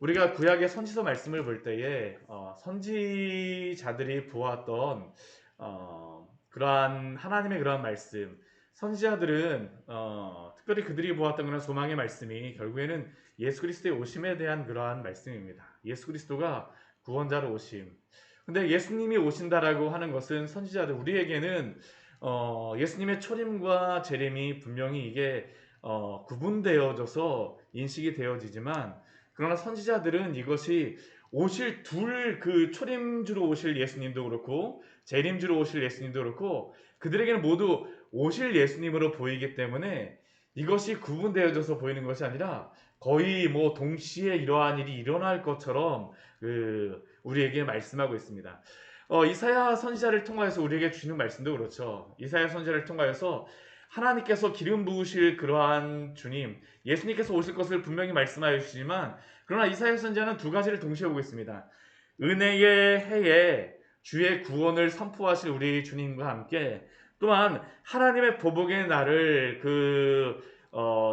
우리가 구약의 선지서 말씀을 볼 때에 선지자들이 보았던 그러한 하나님의 그러한 말씀, 선지자들은 특별히 그들이 보았던 그런 소망의 말씀이 결국에는 예수 그리스도의 오심에 대한 그러한 말씀입니다. 예수 그리스도가 구원자로 오심. 근데 예수님이 오신다라고 하는 것은 선지자들 우리에게는 예수님의 초림과 재림이 분명히 이게 구분되어져서 인식이 되어지지만, 그러나 선지자들은 이것이 오실 그 초림주로 오실 예수님도 그렇고 재림주로 오실 예수님도 그렇고 그들에게는 모두 오실 예수님으로 보이기 때문에 이것이 구분되어져서 보이는 것이 아니라 거의 뭐 동시에 이러한 일이 일어날 것처럼 우리에게 말씀하고 있습니다. 이사야 선지자를 통하여서 우리에게 주는 말씀도 그렇죠. 이사야 선지자를 통하여서 하나님께서 기름 부으실 그러한 주님, 예수님께서 오실 것을 분명히 말씀하여 주시지만, 그러나 이사야 선지자는 두 가지를 동시에 보고 있습니다. 은혜의 해에 주의 구원을 선포하실 우리 주님과 함께, 또한 하나님의 보복의 날을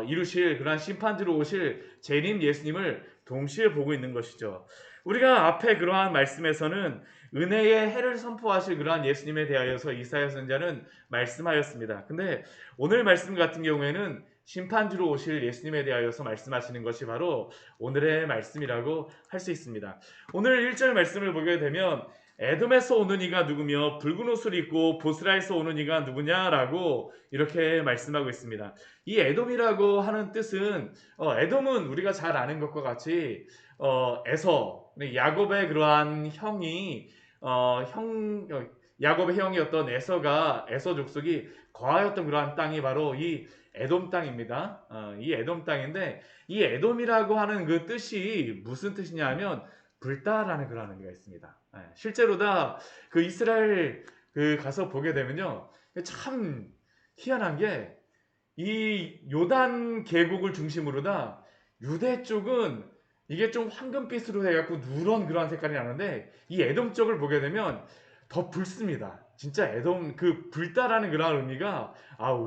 이루실 그러한 심판주로 오실 재림 예수님을 동시에 보고 있는 것이죠. 우리가 앞에 그러한 말씀에서는 은혜의 해를 선포하실 그러한 예수님에 대하여서 이사야 선지자는 말씀하였습니다. 근데 오늘 말씀 같은 경우에는 심판주로 오실 예수님에 대하여서 말씀하시는 것이 바로 오늘의 말씀이라고 할 수 있습니다. 오늘 1절 말씀을 보게 되면 에돔에서 오는 이가 누구며 붉은 옷을 입고 보스라에서 오는 이가 누구냐라고 이렇게 말씀하고 있습니다. 이 에돔이라고 하는 뜻은 에돔은 우리가 잘 아는 것과 같이 에서, 야곱의 그러한 형이 야곱의 형이었던 에서 족속이 거하였던 그러한 땅이 바로 이 에돔 땅입니다. 이 에돔 땅인데, 이 에돔이라고 하는 그 뜻이 무슨 뜻이냐면 불다라는 그런 의미가 있습니다. 실제로 다 그 이스라엘 가서 보게 되면요, 참 희한한 게 이 요단 계곡을 중심으로 다 유대 쪽은 이게 좀 황금빛으로 해갖고 누런 그러한 색깔이 나는데, 이 에돔 쪽을 보게 되면 더 붉습니다. 진짜 에돔 불다라는 그런 의미가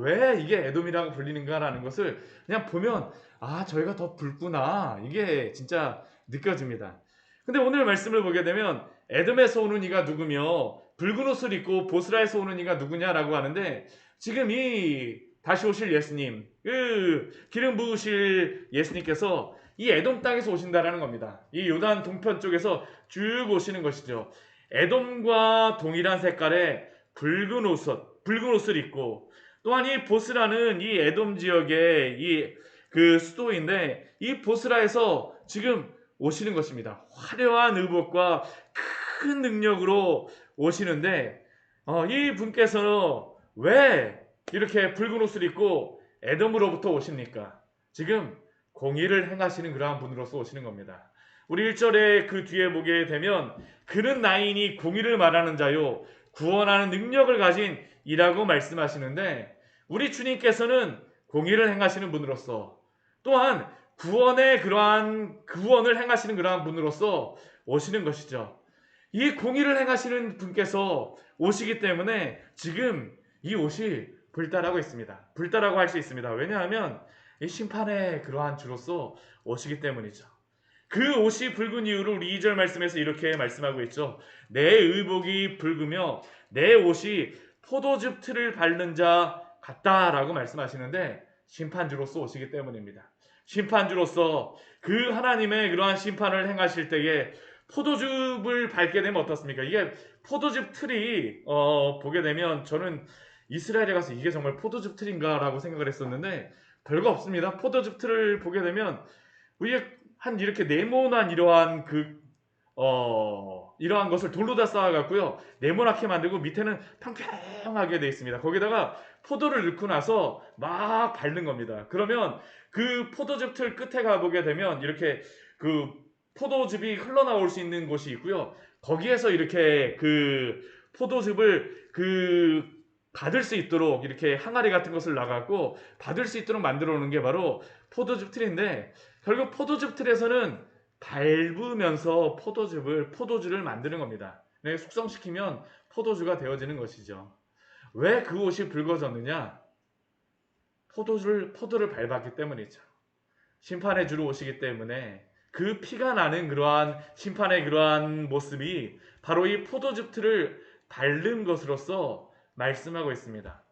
왜 이게 에돔이라고 불리는가라는 것을 그냥 보면 저희가 더 붉구나, 이게 진짜 느껴집니다. 근데 오늘 말씀을 보게 되면 에돔에서 오는 이가 누구며 붉은 옷을 입고 보스라에서 오는 이가 누구냐라고 하는데, 지금 이 다시 오실 예수님, 기름 부으실 예수님께서 이 에돔 땅에서 오신다라는 겁니다. 이 요단 동편 쪽에서 쭉 오시는 것이죠. 에돔과 동일한 색깔의 붉은 옷을 입고, 또한 이 보스라는 이 에돔 지역의 수도인데, 이 보스라에서 지금 오시는 것입니다. 화려한 의복과 큰 능력으로 오시는데, 이 분께서는 왜 이렇게 붉은 옷을 입고 에돔으로부터 오십니까? 지금 공의를 행하시는 그러한 분으로서 오시는 겁니다. 우리 1절에 그 뒤에 보게 되면 그는 나인이 공의를 말하는 자요 구원하는 능력을 가진 이라고 말씀하시는데, 우리 주님께서는 공의를 행하시는 분으로서, 또한 구원을 행하시는 그러한 분으로서 오시는 것이죠. 이 공의를 행하시는 분께서 오시기 때문에 지금 이 옷이 불달하고 있습니다. 불달하고 할 수 있습니다. 왜냐하면 이 심판의 그러한 주로서 오시기 때문이죠. 그 옷이 붉은 이유를 우리 2절 말씀에서 이렇게 말씀하고 있죠. 내 의복이 붉으며 내 옷이 포도즙 틀을 밟는 자 같다라고 말씀하시는데, 심판주로서 오시기 때문입니다. 심판주로서 그 하나님의 그러한 심판을 행하실 때에 포도즙을 밟게 되면 어떻습니까? 이게 포도즙 틀이 보게 되면, 저는 이스라엘에 가서 이게 정말 포도즙 틀인가라고 생각을 했었는데 별거 없습니다. 포도즙 틀을 보게 되면 이게 한 이렇게 네모난 이러한 것을 돌로 다 쌓아갖고요, 네모나게 만들고 밑에는 평평하게 되어 있습니다. 거기다가 포도를 넣고 나서 막 밟는 겁니다. 그러면 그 포도즙 틀 끝에 가보게 되면 이렇게 포도즙이 흘러나올 수 있는 곳이 있고요, 거기에서 이렇게 포도즙을 받을 수 있도록 이렇게 항아리 같은 것을 놔갖고 받을 수 있도록 만들어 놓은 게 바로 포도즙 틀인데, 결국 포도즙 틀에서는 밟으면서 포도주를 만드는 겁니다. 숙성시키면 포도주가 되어지는 것이죠. 왜 그 옷이 붉어졌느냐? 포도를 밟았기 때문이죠. 심판의 주로 오시기 때문에 그 피가 나는 그러한 심판의 그러한 모습이 바로 이 포도즙틀을 밟는 것으로서 말씀하고 있습니다.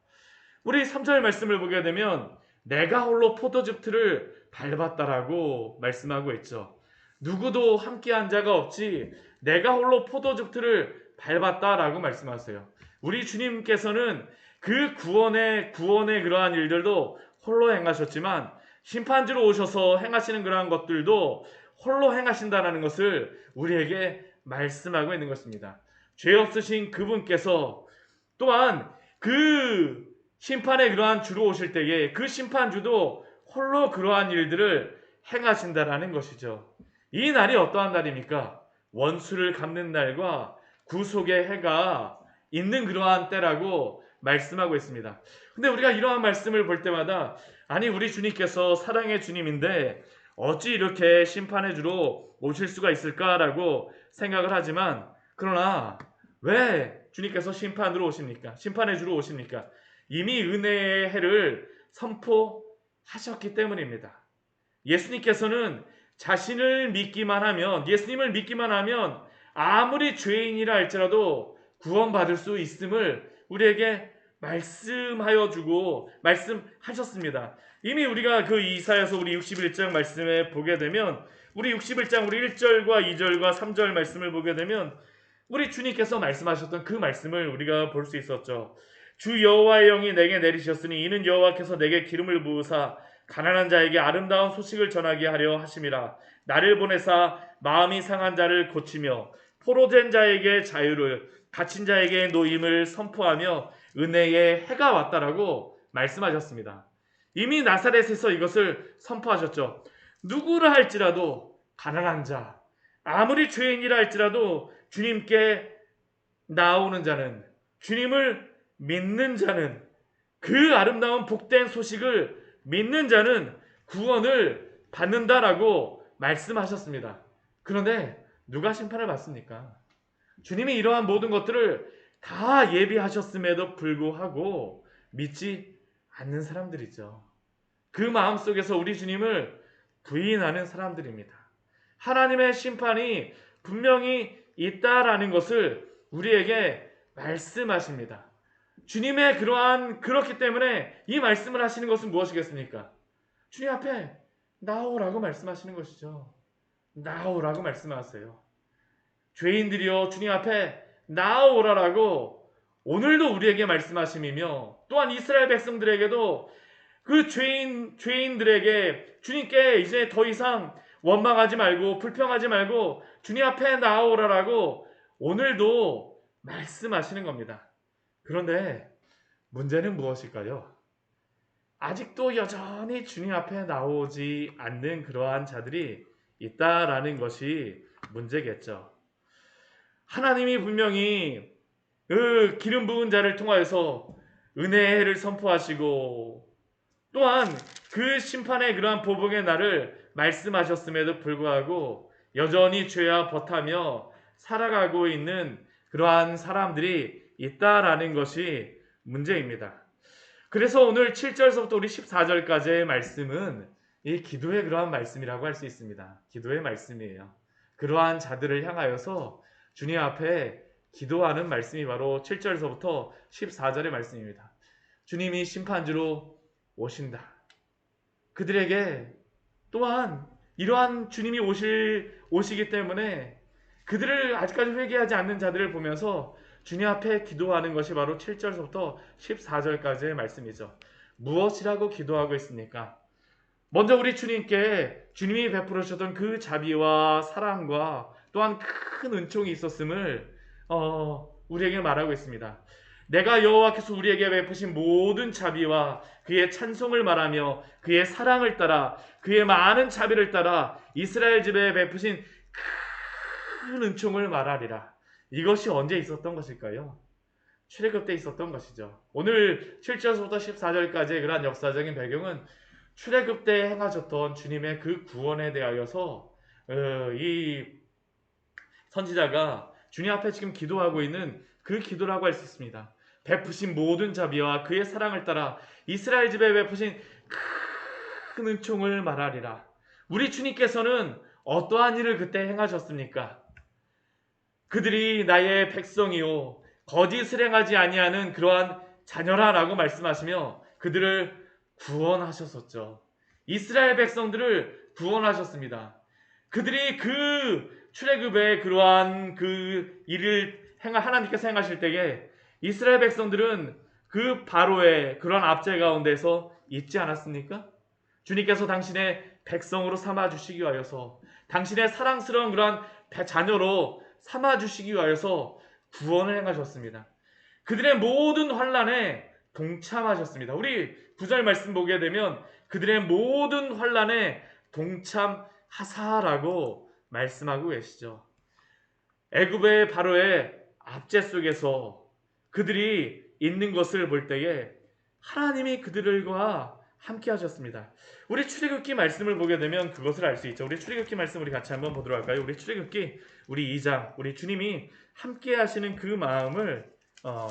우리 3절 말씀을 보게 되면 내가 홀로 포도즙틀을 밟았다라고 말씀하고 있죠. 누구도 함께한 자가 없지 내가 홀로 포도즙틀을 밟았다라고 말씀하세요. 우리 주님께서는 그 구원의 그러한 일들도 홀로 행하셨지만 심판주로 오셔서 행하시는 그러한 것들도 홀로 행하신다라는 것을 우리에게 말씀하고 있는 것입니다. 죄 없으신 그분께서 또한 그 심판의 그러한 주로 오실 때에 그 심판주도 홀로 그러한 일들을 행하신다라는 것이죠. 이 날이 어떠한 날입니까? 원수를 갚는 날과 구속의 해가 있는 그러한 때라고 말씀하고 있습니다. 근데 우리가 이러한 말씀을 볼 때마다 아니 우리 주님께서 사랑의 주님인데 어찌 이렇게 심판의 주로 오실 수가 있을까라고 생각을 하지만 그러나 왜 주님께서 심판으로 오십니까? 심판의 주로 오십니까? 이미 은혜의 해를 선포하셨기 때문입니다. 예수님께서는 자신을 믿기만 하면 예수님을 믿기만 하면 아무리 죄인이라 할지라도 구원받을 수 있음을 우리에게 말씀하셨습니다. 이미 우리가 그 이사야서 우리 61장 말씀에 보게 되면 우리 61장 우리 1절과 2절과 3절 말씀을 보게 되면 우리 주님께서 말씀하셨던 그 말씀을 우리가 볼 수 있었죠. 주 여호와의 영이 내게 내리셨으니 이는 여호와께서 내게 기름을 부으사 가난한 자에게 아름다운 소식을 전하게 하려 하심이라. 나를 보내사 마음이 상한 자를 고치며 포로된 자에게 자유를 갇힌 자에게 노임을 선포하며 은혜의 해가 왔다라고 말씀하셨습니다. 이미 나사렛에서 이것을 선포하셨죠. 누구라 할지라도 가난한 자, 아무리 죄인이라 할지라도 주님께 나오는 자는, 주님을 믿는 자는, 그 아름다운 복된 소식을 믿는 자는 구원을 받는다라고 말씀하셨습니다. 그런데 누가 심판을 받습니까? 주님이 이러한 모든 것들을 다 예비하셨음에도 불구하고 믿지 않는 사람들이죠. 그 마음속에서 우리 주님을 부인하는 사람들입니다. 하나님의 심판이 분명히 있다라는 것을 우리에게 말씀하십니다. 주님의 그렇기 때문에 이 말씀을 하시는 것은 무엇이겠습니까? 주님 앞에 나오라고 말씀하시는 것이죠. 나오라고 말씀하세요. 죄인들이여 주님 앞에 나오라라고 오늘도 우리에게 말씀하심이며 또한 이스라엘 백성들에게도 그 죄인들에게 주님께 이제 더 이상 원망하지 말고 불평하지 말고 주님 앞에 나오라라고 오늘도 말씀하시는 겁니다. 그런데 문제는 무엇일까요? 아직도 여전히 주님 앞에 나오지 않는 그러한 자들이 있다라는 것이 문제겠죠. 하나님이 분명히 그 기름 부은 자를 통하여서 은혜의 해를 선포하시고 또한 그 심판의 그러한 보복의 날을 말씀하셨음에도 불구하고 여전히 죄와 벗하며 살아가고 있는 그러한 사람들이 있다라는 것이 문제입니다. 그래서 오늘 7절서부터 우리 14절까지의 말씀은 이 기도의 그러한 말씀이라고 할 수 있습니다. 기도의 말씀이에요. 그러한 자들을 향하여서 주님 앞에 기도하는 말씀이 바로 7절서부터 14절의 말씀입니다. 주님이 심판주로 오신다. 그들에게 또한 이러한 주님이 오시기 때문에 그들을 아직까지 회개하지 않는 자들을 보면서 주님 앞에 기도하는 것이 바로 7절서부터 14절까지의 말씀이죠. 무엇이라고 기도하고 있습니까? 먼저 우리 주님께 주님이 베풀으셨던 그 자비와 사랑과 또한 큰 은총이 있었음을 우리에게 말하고 있습니다. 내가 여호와께서 우리에게 베푸신 모든 자비와 그의 찬송을 말하며 그의 사랑을 따라 그의 많은 자비를 따라 이스라엘 집에 베푸신 큰 은총을 말하리라. 이것이 언제 있었던 것일까요? 출애굽 때 있었던 것이죠. 오늘 7절부터 14절까지의 그러한 역사적인 배경은 출애굽 때 행하셨던 주님의 그 구원에 대하여서 이 선지자가 주님 앞에 지금 기도하고 있는 그 기도라고 할 수 있습니다. 베푸신 모든 자비와 그의 사랑을 따라 이스라엘 집에 베푸신 큰 은총을 말하리라. 우리 주님께서는 어떠한 일을 그때 행하셨습니까? 그들이 나의 백성이요 거짓을 행하지 아니하는 그러한 자녀라라고 말씀하시며 그들을 구원하셨었죠. 이스라엘 백성들을 구원하셨습니다. 그들이 그 출애굽의 그러한 그 일을 하나님께서 행하실 때에 이스라엘 백성들은 그 바로의 그러한 압제 가운데서 있지 않았습니까? 주님께서 당신의 백성으로 삼아 주시기 위하여서 당신의 사랑스러운 그러한 자녀로 삼아 주시기 위하여서 구원을 행하셨습니다. 그들의 모든 환난에 동참하셨습니다. 우리 9절 말씀 보게 되면 그들의 모든 환난에 동참하사라고 말씀하고 계시죠. 애굽의 바로의 압제 속에서 그들이 있는 것을 볼 때에 하나님이 그들과 함께 하셨습니다. 우리 출애굽기 말씀을 보게 되면 그것을 알 수 있죠. 우리 출애굽기 말씀 우리 같이 한번 보도록 할까요? 우리 출애굽기 우리 2장 우리 주님이 함께 하시는 그 마음을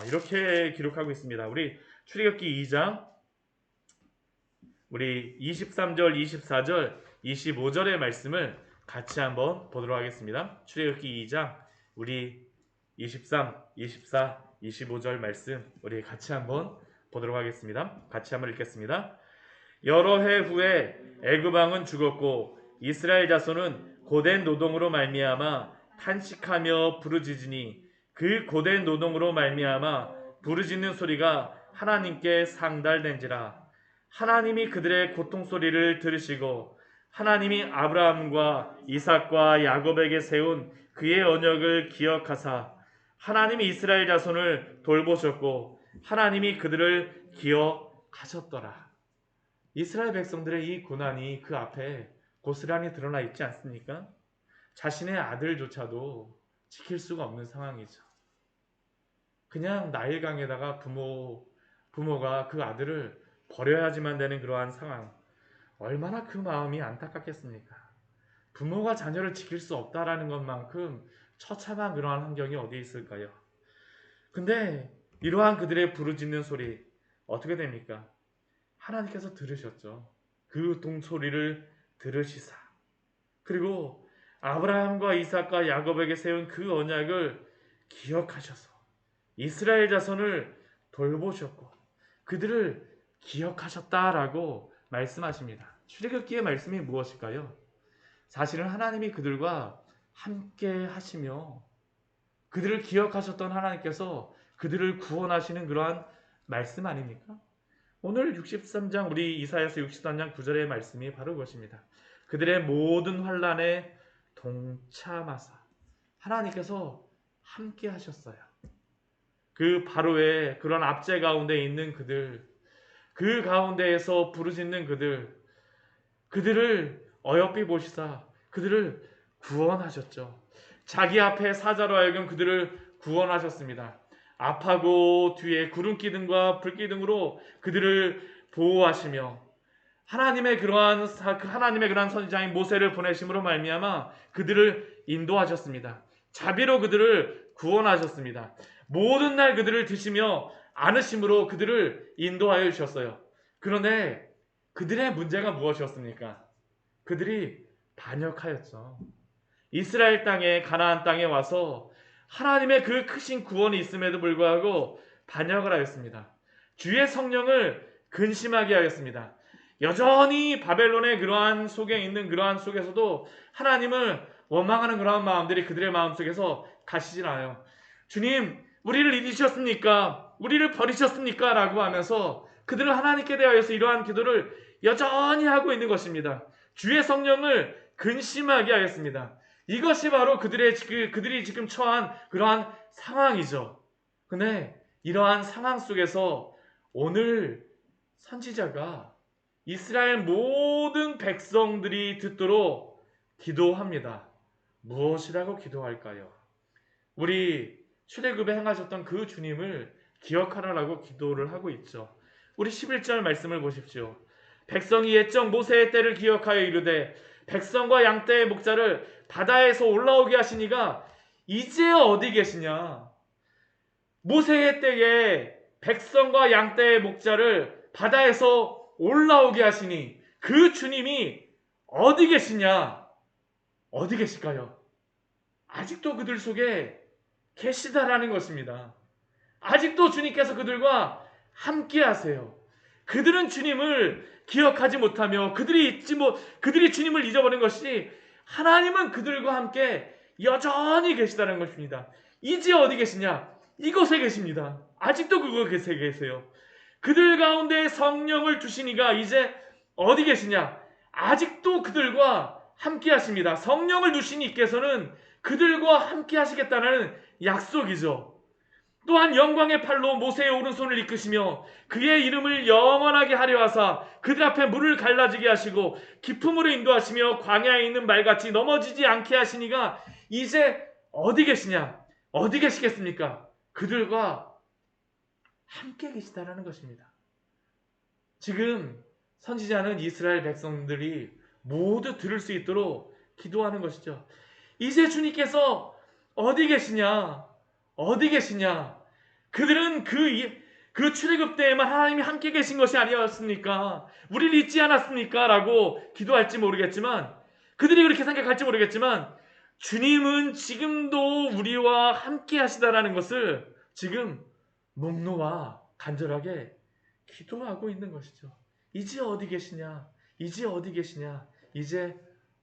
이렇게 기록하고 있습니다. 우리 출애굽기 2장 우리 23절, 24절, 25절의 말씀을 같이 한번 보도록 하겠습니다. 출애굽기 2장 우리 23, 24, 25절 말씀 우리 같이 한번 보도록 하겠습니다. 같이 한번 읽겠습니다. 여러 해 후에 애굽 왕은 죽었고 이스라엘 자손은 고된 노동으로 말미암아 탄식하며 부르짖으니 그 고된 노동으로 말미암아 부르짖는 소리가 하나님께 상달된지라. 하나님이 그들의 고통 소리를 들으시고 하나님이 아브라함과 이삭과 야곱에게 세운 그의 언약을 기억하사 하나님이 이스라엘 자손을 돌보셨고 하나님이 그들을 기억하셨더라. 이스라엘 백성들의 이 고난이 그 앞에 고스란히 드러나 있지 않습니까? 자신의 아들조차도 지킬 수가 없는 상황이죠. 그냥 나일강에다가 부모가 그 아들을 버려야지만 되는 그러한 상황. 얼마나 그 마음이 안타깝겠습니까? 부모가 자녀를 지킬 수 없다라는 것만큼 처참한 그러한 환경이 어디 있을까요? 근데 이러한 그들의 부르짖는 소리 어떻게 됩니까? 하나님께서 들으셨죠. 그 동소리를 들으시사 그리고 아브라함과 이삭과 야곱에게 세운 그 언약을 기억하셔서 이스라엘 자손을 돌보셨고 그들을 기억하셨다라고 말씀하십니다. 출애굽기의 말씀이 무엇일까요? 사실은 하나님이 그들과 함께 하시며 그들을 기억하셨던 하나님께서 그들을 구원하시는 그러한 말씀 아닙니까? 오늘 63장 우리 이사야서 63장 9절의 말씀이 바로 그것입니다. 그들의 모든 환난에 동참하사 하나님께서 함께 하셨어요. 그 바로의 그런 압제 가운데 있는 그들, 그 가운데에서 부르짖는 그들을 어여삐 보시사 그들을 구원하셨죠. 자기 앞에 사자로 하여금 그들을 구원하셨습니다. 앞하고 뒤에 구름기둥과 불기둥으로 그들을 보호하시며 하나님의 그러한 선지자인 모세를 보내심으로 말미암아 그들을 인도하셨습니다. 자비로 그들을 구원하셨습니다. 모든 날 그들을 드시며 안으심으로 그들을 인도하여 주셨어요. 그런데 그들의 문제가 무엇이었습니까? 그들이 반역하였죠. 이스라엘 땅에 가나안 땅에 와서 하나님의 그 크신 구원이 있음에도 불구하고 반역을 하였습니다. 주의 성령을 근심하게 하였습니다. 여전히 바벨론의 그러한 속에 있는 그러한 속에서도 하나님을 원망하는 그러한 마음들이 그들의 마음속에서 가시질 않아요. 주님, 우리를 잊으셨습니까? 우리를 버리셨습니까? 라고 하면서 그들은 하나님께 대하여서 이러한 기도를 여전히 하고 있는 것입니다. 주의 성령을 근심하게 하였습니다. 이것이 바로 그들이 지금 처한 그러한 상황이죠. 근데 이러한 상황 속에서 오늘 선지자가 이스라엘 모든 백성들이 듣도록 기도합니다. 무엇이라고 기도할까요? 우리 출애굽에 행하셨던 그 주님을 기억하라고 기도를 하고 있죠. 우리 11절 말씀을 보십시오. 백성이 옛적 모세의 때를 기억하여 이르되 백성과 양떼의 목자를 바다에서 올라오게 하시니가 이제 어디 계시냐? 모세의 때에 백성과 양떼의 목자를 바다에서 올라오게 하시니 그 주님이 어디 계시냐? 어디 계실까요? 아직도 그들 속에 계시다라는 것입니다. 아직도 주님께서 그들과 함께 하세요. 그들은 주님을 기억하지 못하며 그들이 주님을 잊어버린 것이, 하나님은 그들과 함께 여전히 계시다는 것입니다. 이제 어디 계시냐? 이곳에 계십니다. 아직도 그곳에 계세요. 그들 가운데 성령을 주시니가 이제 어디 계시냐? 아직도 그들과 함께 하십니다. 성령을 주신 이께서는 그들과 함께 하시겠다는 약속이죠. 또한 영광의 팔로 모세의 오른손을 이끄시며 그의 이름을 영원하게 하려 하사 그들 앞에 물을 갈라지게 하시고 깊은 물을 인도하시며 광야에 있는 말같이 넘어지지 않게 하시니가 이제 어디 계시냐? 어디 계시겠습니까? 그들과 함께 계시다라는 것입니다. 지금 선지자는 이스라엘 백성들이 모두 들을 수 있도록 기도하는 것이죠. 이제 주님께서 어디 계시냐? 어디 계시냐? 그들은 그 출애굽 때에만 하나님이 함께 계신 것이 아니었습니까? 우리를 잊지 않았습니까? 라고 기도할지 모르겠지만, 그들이 그렇게 생각할지 모르겠지만, 주님은 지금도 우리와 함께 하시다라는 것을 지금 목놓아 간절하게 기도하고 있는 것이죠. 이제 어디 계시냐? 이제 어디 계시냐? 이제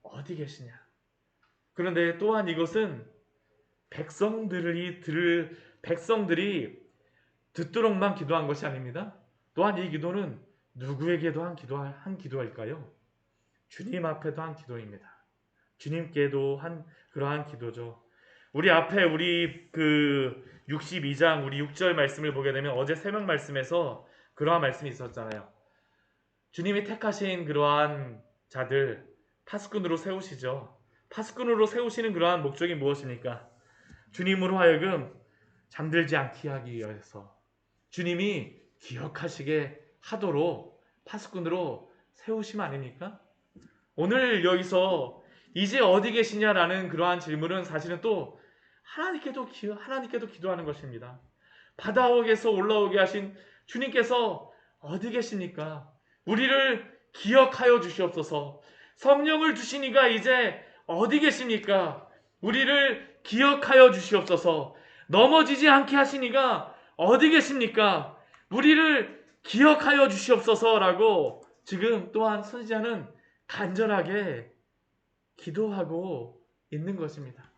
어디 계시냐? 그런데 또한 이것은 백성들이 듣도록만 기도한 것이 아닙니다. 또한 이 기도는 누구에게도 한 기도일까요? 주님 앞에도 한 기도입니다. 주님께도 한 그러한 기도죠. 우리 앞에 우리 62장 우리 6절 말씀을 보게 되면 어제 새벽 말씀에서 그러한 말씀이 있었잖아요. 주님이 택하신 그러한 자들 파수꾼으로 세우시죠. 파수꾼으로 세우시는 그러한 목적이 무엇입니까? 주님으로 하여금 잠들지 않게 하기 위해서, 주님이 기억하시게 하도록 파수꾼으로 세우심 아닙니까? 오늘 여기서 이제 어디 계시냐라는 그러한 질문은 사실은 또 하나님께도 기도하는 것입니다. 바다옥에서 올라오게 하신 주님께서 어디 계십니까? 우리를 기억하여 주시옵소서. 성령을 주시니가 이제 어디 계십니까? 우리를 기억하여 주시옵소서. 넘어지지 않게 하시니가 어디 계십니까? 우리를 기억하여 주시옵소서라고 지금 또한 선지자는 간절하게 기도하고 있는 것입니다.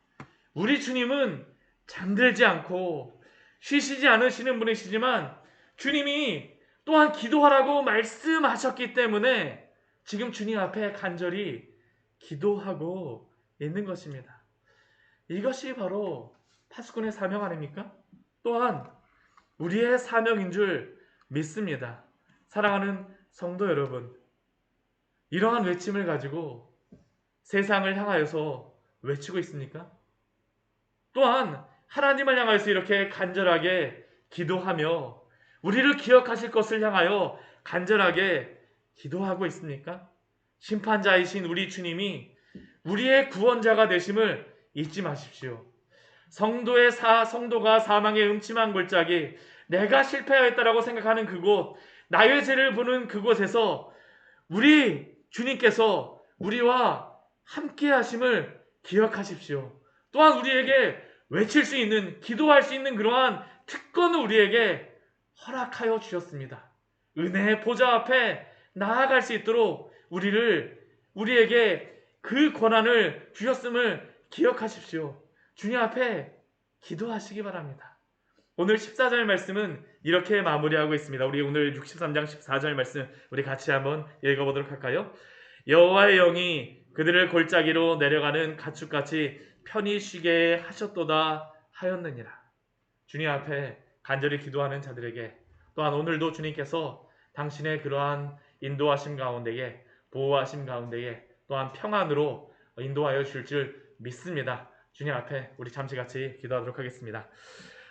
우리 주님은 잠들지 않고 쉬시지 않으시는 분이시지만 주님이 또한 기도하라고 말씀하셨기 때문에 지금 주님 앞에 간절히 기도하고 있는 것입니다. 이것이 바로 파수꾼의 사명 아닙니까? 또한 우리의 사명인 줄 믿습니다. 사랑하는 성도 여러분, 이러한 외침을 가지고 세상을 향하여서 외치고 있습니까? 또한 하나님을 향하여서 이렇게 간절하게 기도하며 우리를 기억하실 것을 향하여 간절하게 기도하고 있습니까? 심판자이신 우리 주님이 우리의 구원자가 되심을 잊지 마십시오. 성도가 사망의 음침한 골짜기, 내가 실패하였다라고 생각하는 그곳, 나의 죄를 보는 그곳에서 우리 주님께서 우리와 함께 하심을 기억하십시오. 또한 우리에게 외칠 수 있는, 기도할 수 있는 그러한 특권을 우리에게 허락하여 주셨습니다. 은혜의 보좌 앞에 나아갈 수 있도록 우리에게 그 권한을 주셨음을 기억하십시오. 주님 앞에 기도하시기 바랍니다. 오늘 14절 말씀은 이렇게 마무리하고 있습니다. 우리 오늘 63장 14절 말씀 우리 같이 한번 읽어보도록 할까요? 여호와의 영이 그들을 골짜기로 내려가는 가축같이 편히 쉬게 하셨도다 하였느니라. 주님 앞에 간절히 기도하는 자들에게 또한 오늘도 주님께서 당신의 그러한 인도하심 가운데에, 보호하심 가운데에 또한 평안으로 인도하여 주실 줄 믿습니다. 주님 앞에 우리 잠시 같이 기도하도록 하겠습니다.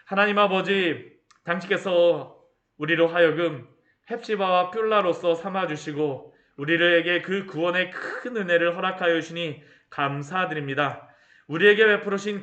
하나님 아버지, 당신께서 우리로 하여금 헵시바와 뷸라로서 삼아주시고 우리에게 그 구원의 큰 은혜를 허락하여 주시니 감사드립니다. 우리에게 베풀으신